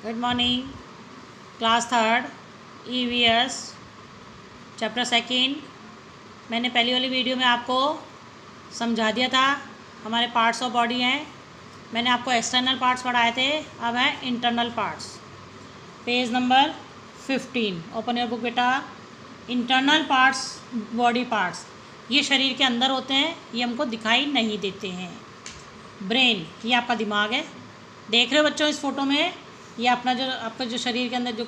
Good morning. Class third EVS chapter second. मैंने पहली वाली वीडियो में आपको समझा दिया था हमारे पार्ट्स ऑफ बॉडी हैं। मैंने आपको एक्सटर्नल पार्ट्स पढ़ाए थे, अब है internal parts. Page number 15। Open your book बेटा। इंटरनल पार्ट्स, बॉडी पार्ट्स ये शरीर के अंदर होते हैं, ये हमको दिखाई नहीं देते हैं। ब्रेन, ये आपका दिमाग है। देख रहे हो बच्चों इस फोटो में, ये अपना जो आपका जो शरीर के अंदर जो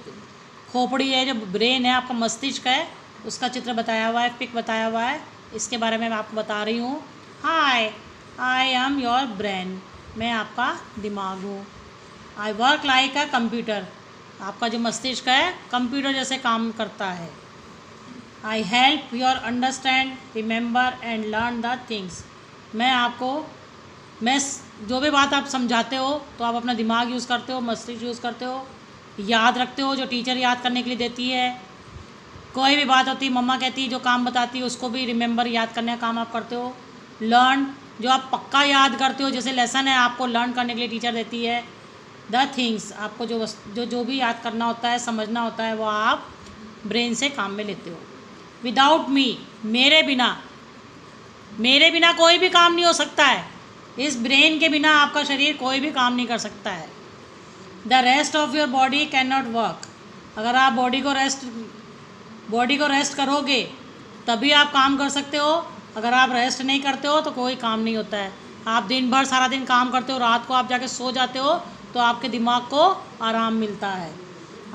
खोपड़ी है, जो ब्रेन है, आपका मस्तिष्क है, उसका चित्र बताया हुआ है, पिक बताया हुआ है। इसके बारे में मैं आपको बता रही हूँ। हाय, आई एम योर ब्रेन, मैं आपका दिमाग हूँ। I work like a computer, आपका जो मस्तिष्क है कंप्यूटर जैसे काम करता है। I help your understand, remember and learn the things, मैं जो भी बात आप समझाते हो तो आप अपना दिमाग यूज़ करते हो, मस्तिष्क यूज़ करते हो, याद रखते हो, जो टीचर याद करने के लिए देती है। कोई भी बात होती है, मम्मा कहती है, जो काम बताती है उसको भी रिमेंबर, याद करने का काम आप करते हो। लर्न, जो आप पक्का याद करते हो, जैसे लेसन है आपको लर्न करने के लिए टीचर देती है। द थिंग्स, आपको जो भी याद करना होता है, समझना होता है, वो आप ब्रेन से काम में लेते हो। विदाउट मी, मेरे बिना कोई भी काम नहीं हो सकता है। इस ब्रेन के बिना आपका शरीर कोई भी काम नहीं कर सकता है। The rest of your body can not work, अगर आप बॉडी को रेस्ट करोगे तभी आप काम कर सकते हो। अगर आप रेस्ट नहीं करते हो तो कोई काम नहीं होता है। आप दिन भर सारा दिन काम करते हो, रात को आप जाके सो जाते हो तो आपके दिमाग को आराम मिलता है।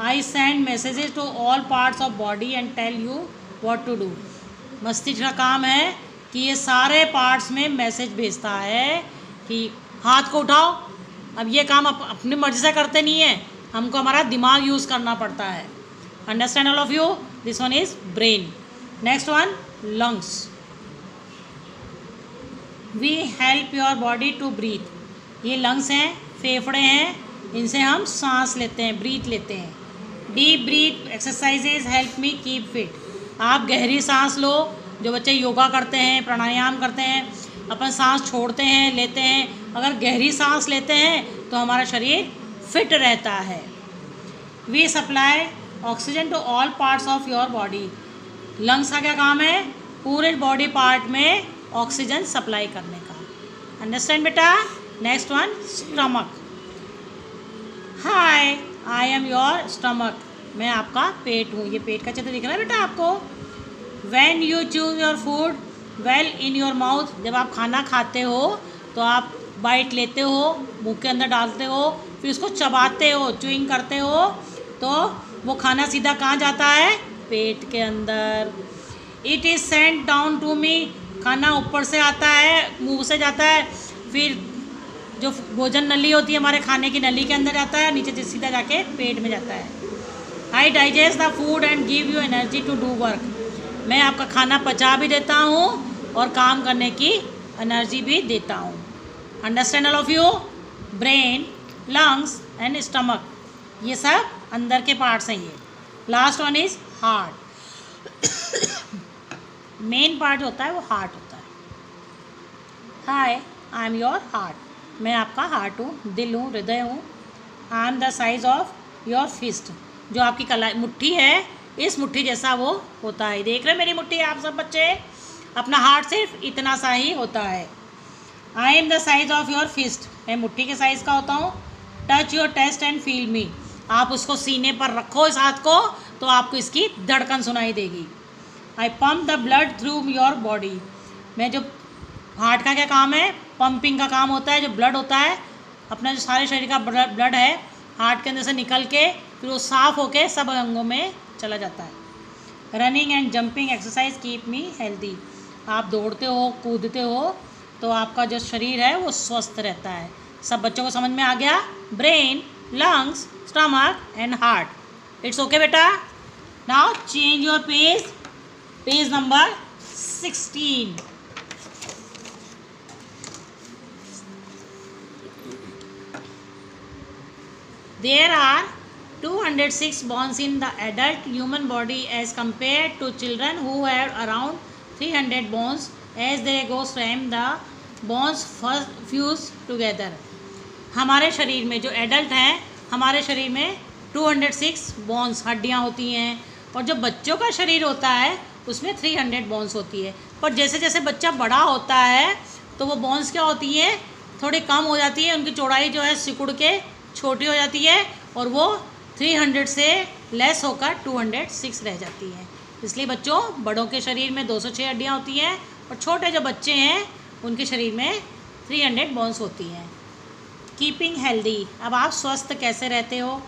I send messages to all parts of body and tell you what to do, मस्तिष्क का काम है कि ये सारे पार्ट्स में मैसेज भेजता है कि हाथ को उठाओ। अब ये काम अपनी मर्जी से करते नहीं है, हमको हमारा दिमाग यूज़ करना पड़ता है। Understand all of you? This one is brain. Next one, lungs. We help your body to breathe, ये लंग्स हैं, फेफड़े हैं, इनसे हम सांस लेते हैं, ब्रीथ लेते हैं। Deep breath exercises help me keep fit, आप गहरी सांस लो। जो बच्चे योगा करते हैं, प्राणायाम करते हैं, अपन सांस छोड़ते हैं, लेते हैं, अगर गहरी सांस लेते हैं तो हमारा शरीर फिट रहता है। We supply oxygen to all parts of your body, lungs का क्या काम है? पूरे बॉडी पार्ट में ऑक्सीजन सप्लाई करने का। अंडरस्टैंड बेटा? Next one, stomach. Hi, I am your stomach, मैं आपका पेट हूँ। ये पेट का चित्र दिख रहा है बेटा आपको? When you chew your food well in your mouth, जब आप खाना खाते हो तो आप बाइट लेते हो, मुंह के अंदर डालते हो, फिर उसको चबाते हो, च्यूइंग करते हो, तो वो खाना सीधा कहाँ जाता है? पेट के अंदर। It is sent down to me, खाना ऊपर से आता है, मुंह से जाता है, फिर जो भोजन नली होती है हमारे खाने की नली के अंदर जाता है, नीचे से सीधा जाके पेट में जाता है। I digest the food and give you energy to do work, मैं आपका खाना पचा भी देता हूँ और काम करने की एनर्जी भी देता हूँ। Understand all of you? Brain, lungs and stomach, ये सब अंदर के पार्ट्स हैं। ये last one is heart. Main part होता है वो हार्ट होता है। Hi, I am your heart, मैं आपका हार्ट हूँ, दिल हूँ, हृदय हूँ। I am the size of your fist, जो आपकी कलाई मुट्ठी है, इस मुट्ठी जैसा वो होता है। देख रहे मेरी मुट्ठी? आप सब बच्चे, अपना हार्ट सिर्फ इतना सा ही होता है। I am the size of your fist, मैं मुट्ठी के साइज़ का होता हूँ। Touch your chest and feel me, आप उसको सीने पर रखो इस हाथ को तो आपको इसकी धड़कन सुनाई देगी। I pump the blood through your body, मैं जो हार्ट का क्या काम है? पंपिंग का काम होता है। जो ब्लड होता है अपना, जो सारे शरीर का ब्लड है, हार्ट के अंदर से निकल के फिर वो साफ़ होके सब अंगों में चला जाता है। Running and jumping exercise keep me healthy, आप दौड़ते हो, कूदते हो तो आपका जो शरीर है वो स्वस्थ रहता है। सब बच्चों को समझ में आ गया? Brain, lungs, stomach and heart. It's okay बेटा? Now change your page, page number 16। There are 206 bones in the adult human body as compared to children who have around 300 bones. As they go swim, the bones fuse together. हमारे शरीर में जो adult हैं हमारे शरीर में 206 bones, हड्डियाँ होती हैं, और जो बच्चों का शरीर होता है उसमें 300 बोन्स होती है। पर जैसे जैसे बच्चा बड़ा होता है तो वो बोन्स क्या होती हैं, थोड़ी कम हो जाती है, उनकी चौड़ाई जो है सिकुड़ के छोटी हो जाती है, और वो 300 से लेस होकर 206 रह जाती है। इसलिए बच्चों, बड़ों के शरीर में 206 हड्डियाँ होती हैं, और छोटे जो बच्चे हैं उनके शरीर में 300 बोन्स होती हैं। कीपिंग हेल्दी, अब आप स्वस्थ कैसे रहते हो?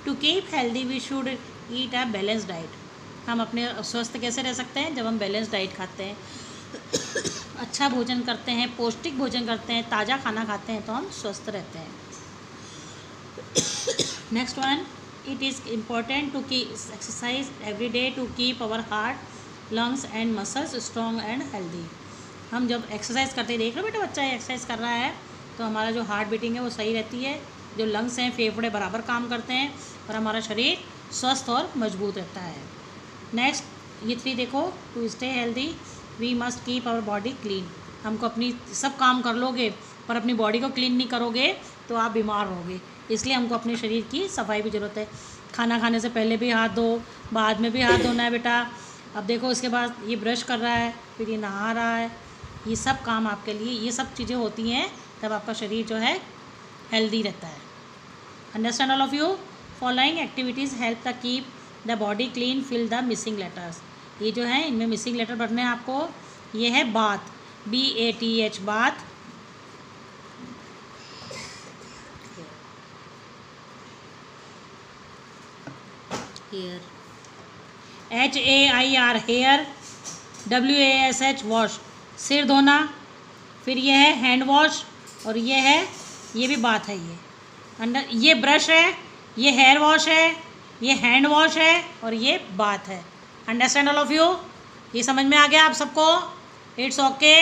To keep healthy we should eat a balance diet. हम अपने स्वस्थ कैसे रह सकते हैं? जब हम बैलेंस डाइट खाते हैं, अच्छा भोजन करते हैं, पौष्टिक भोजन करते हैं, ताज़ा खाना खाते हैं, तो हम स्वस्थ रहते हैं। Next one, it is important to की exercise every day to keep our heart, lungs and muscles strong and healthy. हम जब एक्सरसाइज करते हैं, देख लो बेटा बच्चा एक्सरसाइज कर रहा है, तो हमारा जो हार्ट बीटिंग है वो सही रहती है, जो लंग्स हैं, फेफड़े बराबर काम करते हैं, और हमारा शरीर स्वस्थ और मजबूत रहता है। नेक्स्ट, ये 3 देखो, to stay healthy we must keep our body clean. हमको अपनी सब काम कर लोगे पर अपनी बॉडी को क्लीन नहीं करोगे तो आप बीमार होगे, इसलिए हमको अपने शरीर की सफाई की ज़रूरत है। खाना खाने से पहले भी हाथ धो, बाद में भी हाथ धोना है बेटा। अब देखो इसके बाद ये ब्रश कर रहा है, फिर ये नहा रहा है, ये सब काम आपके लिए, ये सब चीज़ें होती हैं तब आपका शरीर जो है हेल्दी रहता है। Understand all of you? Following activities help the keep the body clean, fill the missing letters. ये जो है इनमें मिसिंग लेटर पढ़ने हैं आपको। ये है bath, BATH, bath. Hair, HAIR, hair. WASH, wash, सिर धोना। फिर ये है हैंड वॉश, और ये है, ये भी बात है। ये ब्रश है, ये हेयर वॉश है, ये हैंड वॉश है, और ये बात है। Understand all of you? ये समझ में आ गया आप सबको? It's okay.